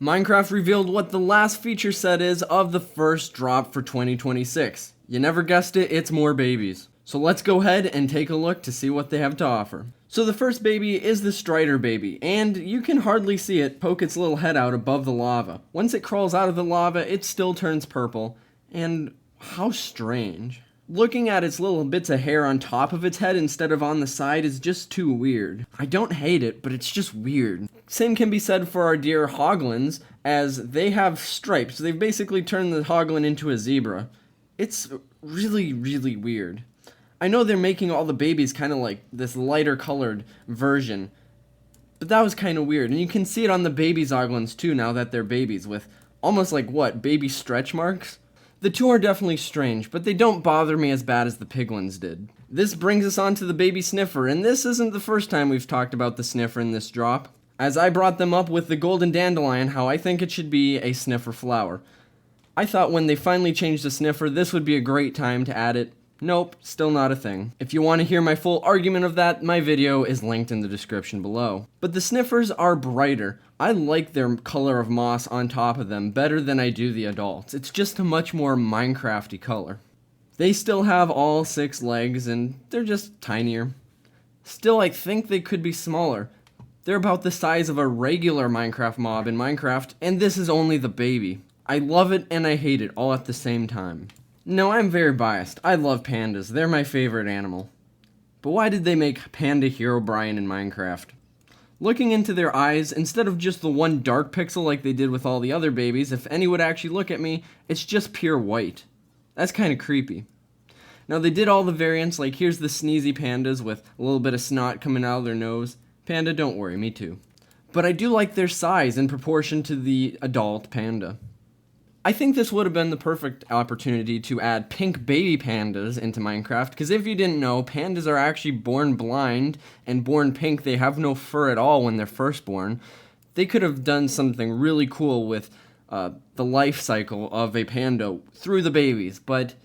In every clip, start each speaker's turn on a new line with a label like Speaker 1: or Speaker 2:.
Speaker 1: Minecraft revealed what the last feature set is of the first drop for 2026. You never guessed it, it's more babies. So let's go ahead and take a look to see what they have to offer. So the first baby is the Strider baby, and you can hardly see it poke its little head out above the lava. Once it crawls out of the lava, it still turns purple, and how strange. Looking at its little bits of hair on top of its head instead of on the side is just too weird. I don't hate it, but it's just weird. Same can be said for our dear Hoglins, as they have stripes. They've basically turned the Hoglin into a zebra. It's really, really weird. I know they're making all the babies kind of like this lighter colored version, but that was kind of weird. And you can see it on the baby Zoglins too now that they're babies, with almost like what, baby stretch marks? The two are definitely strange, but they don't bother me as bad as the piglins did. This brings us on to the baby sniffer, and this isn't the first time we've talked about the sniffer in this drop, as I brought them up with the golden dandelion how I think it should be a sniffer flower. I thought when they finally changed the sniffer, this would be a great time to add it. Nope, still not a thing. If you want to hear my full argument of that, my video is linked in the description below. But the sniffers are brighter. I like their color of moss on top of them better than I do the adults. It's just a much more Minecrafty color. They still have all 6 legs and they're just tinier. Still, I think they could be smaller. They're about the size of a regular Minecraft mob in Minecraft, and this is only the baby. I love it and I hate it all at the same time. No, I'm very biased. I love pandas. They're my favorite animal. But why did they make Panda Herobrine in Minecraft? Looking into their eyes, instead of just the one dark pixel like they did with all the other babies, if any would actually look at me, it's just pure white. That's kind of creepy. Now they did all the variants, like here's the sneezy pandas with a little bit of snot coming out of their nose. Panda, don't worry, me too. But I do like their size in proportion to the adult panda. I think this would have been the perfect opportunity to add pink baby pandas into Minecraft, because if you didn't know, pandas are actually born blind and born pink. They have no fur at all when they're first born. They could have done something really cool with the life cycle of a panda through the babies, but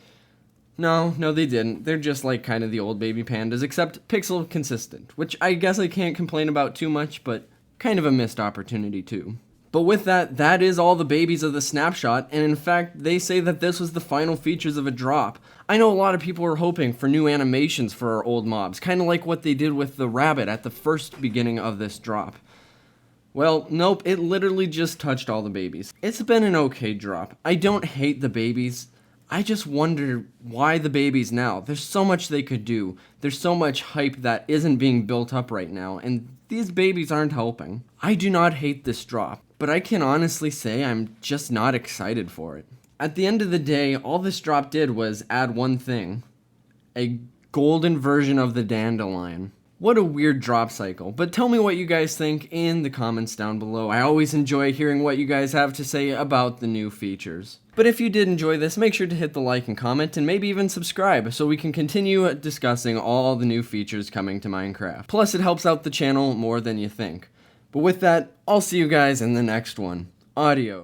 Speaker 1: no, they didn't. They're just like kind of the old baby pandas, except pixel consistent, which I guess I can't complain about too much, but kind of a missed opportunity too. But with that, that is all the babies of the snapshot, and in fact, they say that this was the final features of a drop. I know a lot of people are hoping for new animations for our old mobs, kind of like what they did with the rabbit at the first beginning of this drop. Well, nope, it literally just touched all the babies. It's been an okay drop. I don't hate the babies. I just wonder why the babies now. There's so much they could do. There's so much hype that isn't being built up right now, and these babies aren't helping. I do not hate this drop, but I can honestly say I'm just not excited for it. At the end of the day, all this drop did was add one thing. A golden version of the dandelion. What a weird drop cycle, but tell me what you guys think in the comments down below. I always enjoy hearing what you guys have to say about the new features. But if you did enjoy this, make sure to hit the like and comment, and maybe even subscribe so we can continue discussing all the new features coming to Minecraft. Plus, it helps out the channel more than you think. But with that, I'll see you guys in the next one. Adios.